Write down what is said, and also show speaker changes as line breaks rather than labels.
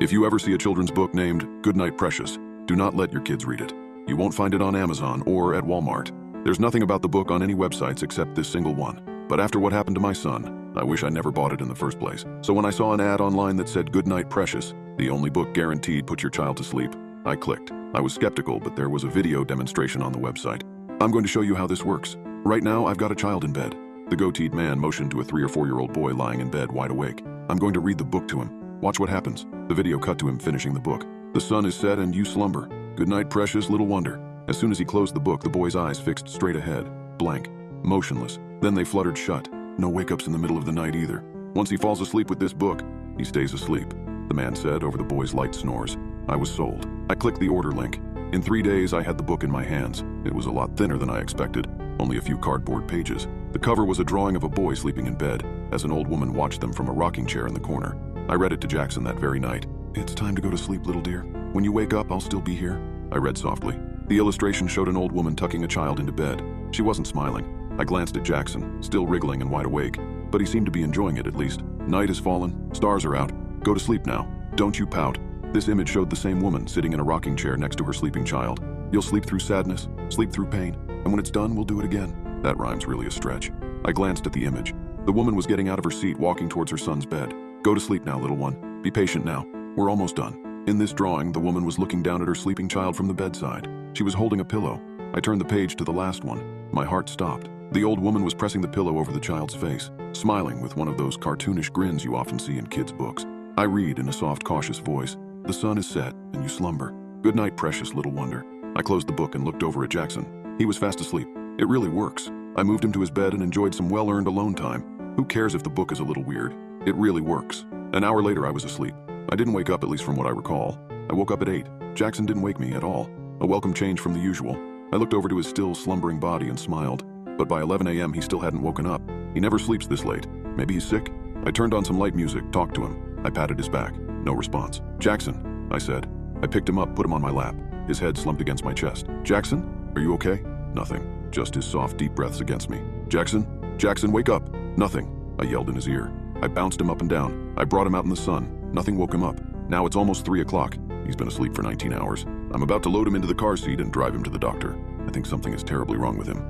If you ever see a children's book named Goodnight Precious, do not let your kids read it. You won't find it on Amazon or at Walmart. There's nothing about the book on any websites except this single one. But after what happened to my son, I wish I never bought it in the first place. So when I saw an ad online that said Goodnight Precious, the only book guaranteed put your child to sleep, I clicked. I was skeptical, but there was a video demonstration on the website. I'm going to show you how this works. Right now, I've got a child in bed. The goateed man motioned to a 3 or 4-year-old boy lying in bed wide awake. I'm going to read the book to him. Watch what happens. The video cut to him finishing the book. The sun is set and you slumber. Good night, precious little wonder. As soon as he closed the book, the boy's eyes fixed straight ahead, blank, motionless. Then they fluttered shut. No wake-ups in the middle of the night either. Once he falls asleep with this book, he stays asleep, the man said over the boy's light snores. I was sold. I clicked the order link. In 3 days, I had the book in my hands. It was a lot thinner than I expected, only a few cardboard pages. The cover was a drawing of a boy sleeping in bed, as an old woman watched them from a rocking chair in the corner. I read it to Jackson that very night. It's time to go to sleep, little dear. When you wake up, I'll still be here, I read softly. The illustration showed an old woman tucking a child into bed. She wasn't smiling. I glanced at Jackson, still wriggling and wide awake, but he seemed to be enjoying it at least. Night has fallen, stars are out. Go to sleep now. Don't you pout. This image showed the same woman sitting in a rocking chair next to her sleeping child. You'll sleep through sadness, sleep through pain, and when it's done, we'll do it again. That rhyme's really a stretch. I glanced at the image. The woman was getting out of her seat, walking towards her son's bed. Go to sleep now, little one. Be patient now. We're almost done. In this drawing, the woman was looking down at her sleeping child from the bedside. She was holding a pillow. I turned the page to the last one. My heart stopped. The old woman was pressing the pillow over the child's face, smiling with one of those cartoonish grins you often see in kids' books. I read in a soft, cautious voice, the sun is set and you slumber. Good night, precious little wonder. I closed the book and looked over at Jackson. He was fast asleep. It really works. I moved him to his bed and enjoyed some well-earned alone time. Who cares if the book is a little weird? It really works. An hour later, I was asleep. I didn't wake up, at least from what I recall. I woke up at 8. Jackson didn't wake me at all. A welcome change from the usual. I looked over to his still slumbering body and smiled. But by 11 a.m., he still hadn't woken up. He never sleeps this late. Maybe he's sick? I turned on some light music, talked to him. I patted his back. No response. Jackson, I said. I picked him up, put him on my lap. His head slumped against my chest. Jackson, are you okay? Nothing. Just his soft, deep breaths against me. Jackson? Jackson, wake up! Nothing. I yelled in his ear. I bounced him up and down. I brought him out in the sun. Nothing woke him up. Now it's almost 3 o'clock. He's been asleep for 19 hours. I'm about to load him into the car seat and drive him to the doctor. I think something is terribly wrong with him.